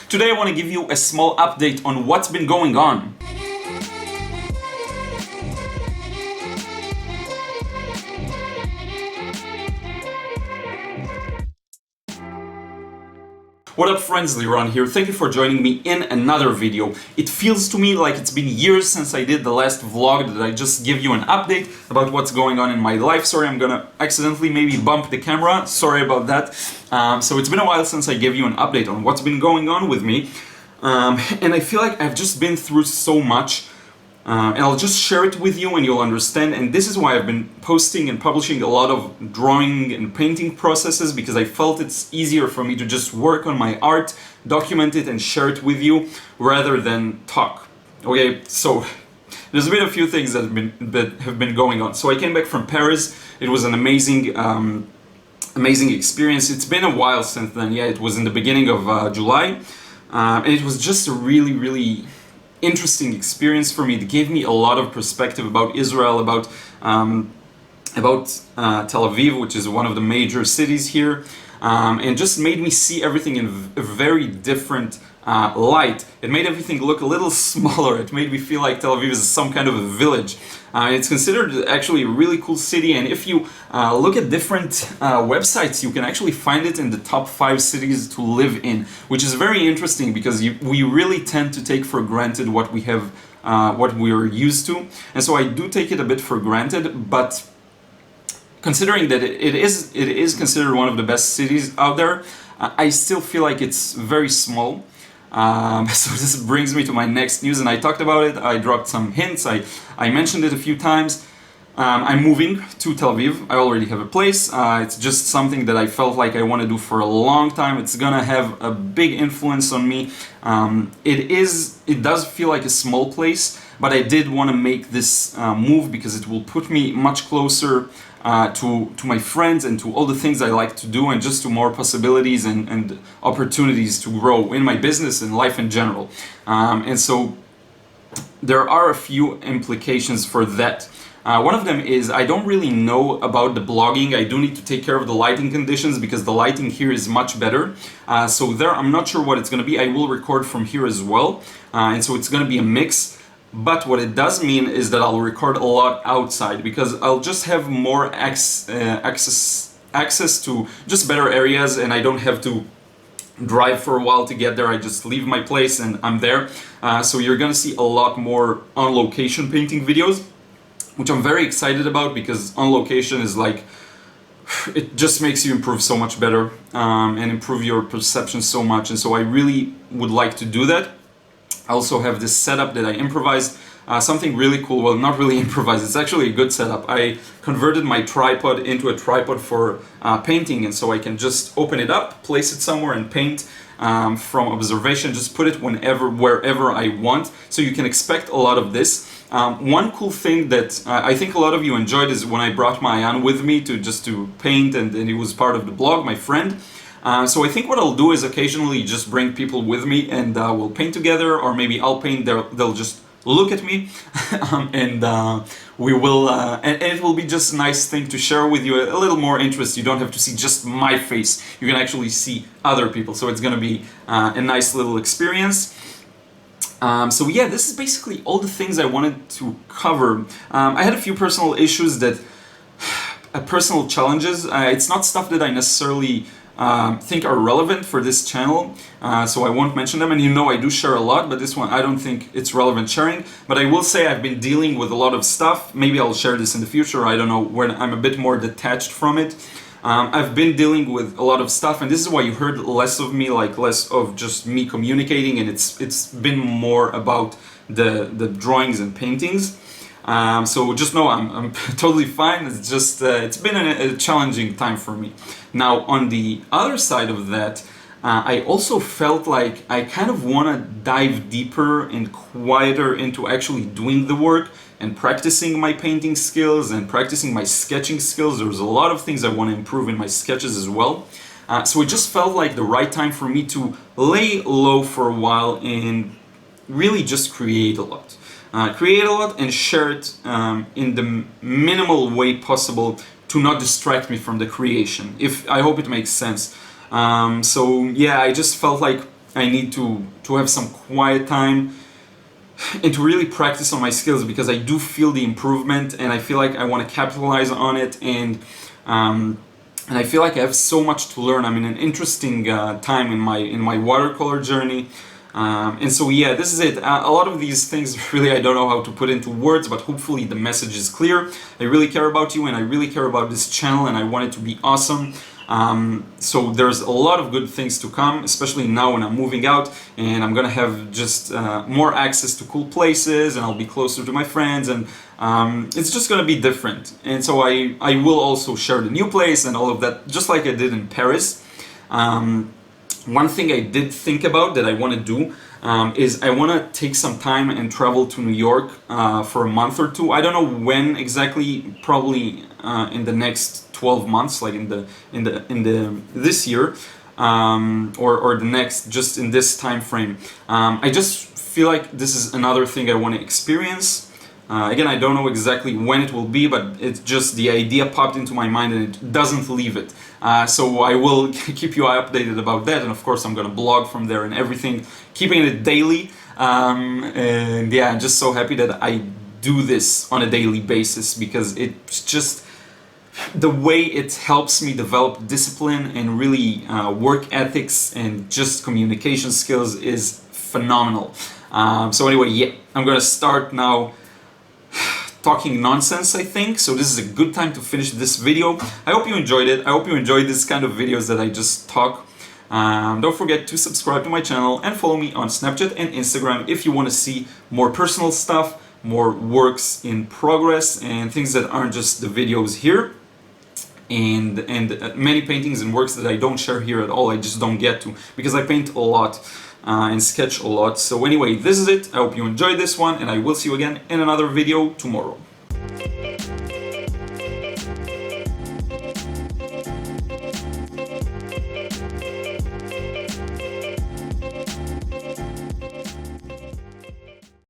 Today I want to give you a small update on what's been going on. What up friends, Liron here. Thank you for joining me in another video. It feels to me like it's been years since I did the last vlog that I just give you an update about what's going on in my life. Sorry, I'm gonna accidentally maybe bump the camera. Sorry about that. So it's been a while since I gave you an update on what's been going on with me. And I feel like I've just been through so much. And I'll just share it with you and you'll understand. And this is why I've been posting and publishing a lot of drawing and painting processes, because I felt it's easier for me to just work on my art, document it and share it with you rather than talk. Okay, so there's been a few things that have been going on. So I came back from Paris. It was an amazing experience. It's been a while since then. Yeah, it was in the beginning of July. And it was just a really interesting experience for me. It gave me a lot of perspective about Israel, about Tel Aviv, which is one of the major cities here, and just made me see everything in a very different light. It made everything look a little smaller. It made me feel like Tel Aviv is some kind of a village. It's considered actually a really cool city, and if you look at different websites, you can actually find it in the top 5 cities to live in, which is very interesting because we really tend to take for granted what we have, what we're used to, and so I do take it a bit for granted. But considering that it is considered one of the best cities out there, I still feel like it's very small. So this brings me to my next news, and I talked about it. I dropped some hints. I mentioned it a few times. I'm moving to Tel Aviv. I already have a place. It's just something that I felt like I want to do for a long time. It's gonna have a big influence on me. It does feel like a small place, but I did want to make this move because it will put me much closer to my friends and to all the things I like to do, and just to more possibilities and opportunities to grow in my business and life in general. And so there are a few implications for that. One of them is I don't really know about the blogging. I do need to take care of the lighting conditions because the lighting here is much better. So there, I'm not sure what it's going to be. I will record from here as well. And so it's going to be a mix. But what it does mean is that I'll record a lot outside, because I'll just have more access to just better areas, and I don't have to drive for a while to get there. I just leave my place and I'm there. So you're gonna see a lot more on location painting videos, which I'm very excited about, because on location is like, it just makes you improve so much better and improve your perception so much. And so I really would like to do that. I also have this setup that I improvised, something really cool. Well, not really improvised, it's actually a good setup. I converted my tripod into a tripod for painting, and so I can just open it up, place it somewhere and paint from observation, just put it wherever I want. So you can expect a lot of this. One cool thing that I think a lot of you enjoyed is when I brought Mayan with me to paint, and he was part of the blog, my friend. So I think what I'll do is occasionally just bring people with me, and we'll paint together, or maybe I'll paint, they'll just look at me, and we will, and it will be just a nice thing to share with you, a little more interest. You don't have to see just my face, you can actually see other people, so it's gonna be a nice little experience. So yeah, this is basically all the things I wanted to cover. I had a few personal issues personal challenges. It's not stuff that I necessarily think are relevant for this channel, so I won't mention them. And you know I do share a lot, but this one I don't think it's relevant sharing. But I will say I've been dealing with a lot of stuff. Maybe I'll share this in the future, I don't know, when I'm a bit more detached from it. I've been dealing with a lot of stuff, and this is why you heard less of me, like less of just me communicating, and it's been more about the drawings and paintings. So just know I'm totally fine. It's just it's been a challenging time for me. Now on the other side of that, I also felt like I kind of want to dive deeper and quieter into actually doing the work and practicing my painting skills and practicing my sketching skills. There's a lot of things I want to improve in my sketches as well. So it just felt like the right time for me to lay low for a while and really just create a lot. And share it in the minimal way possible to not distract me from the creation. I hope it makes sense. So yeah, I just felt like I need to have some quiet time and to really practice on my skills, because I do feel the improvement and I feel like I want to capitalize on it, and I feel like I have so much to learn. I'm in an interesting time in my watercolor journey. And so yeah, this is it. A lot of these things really I don't know how to put into words, but hopefully the message is clear. I really care about you, and I really care about this channel, and I want it to be awesome. So there's a lot of good things to come, especially now when I'm moving out and I'm gonna have just more access to cool places, and I'll be closer to my friends, and it's just gonna be different. And so I will also share the new place and all of that, just like I did in Paris. One thing I did think about that I want to do is I want to take some time and travel to New York for a month or two. I don't know when exactly, probably in the next 12 months, like in the this year, or the next, just in this time frame. I just feel like this is another thing I want to experience. Again, I don't know exactly when it will be, but it's just the idea popped into my mind and it doesn't leave it. So I will keep you updated about that, and of course I'm gonna blog from there and everything, keeping it daily. And yeah, I'm just so happy that I do this on a daily basis, because it's just the way it helps me develop discipline and really work ethics and just communication skills is phenomenal. So anyway, yeah, I'm gonna start now talking nonsense, I think. So this is a good time to finish this video. I hope you enjoyed it. I hope you enjoyed this kind of videos that I just talk. Don't forget to subscribe to my channel and follow me on Snapchat and Instagram if you want to see more personal stuff, more works in progress, and things that aren't just the videos here. And many paintings and works that I don't share here at all. I just don't get to, because I paint a lot and sketch a lot. So anyway, this is it. I hope you enjoyed this one, and I will see you again in another video tomorrow.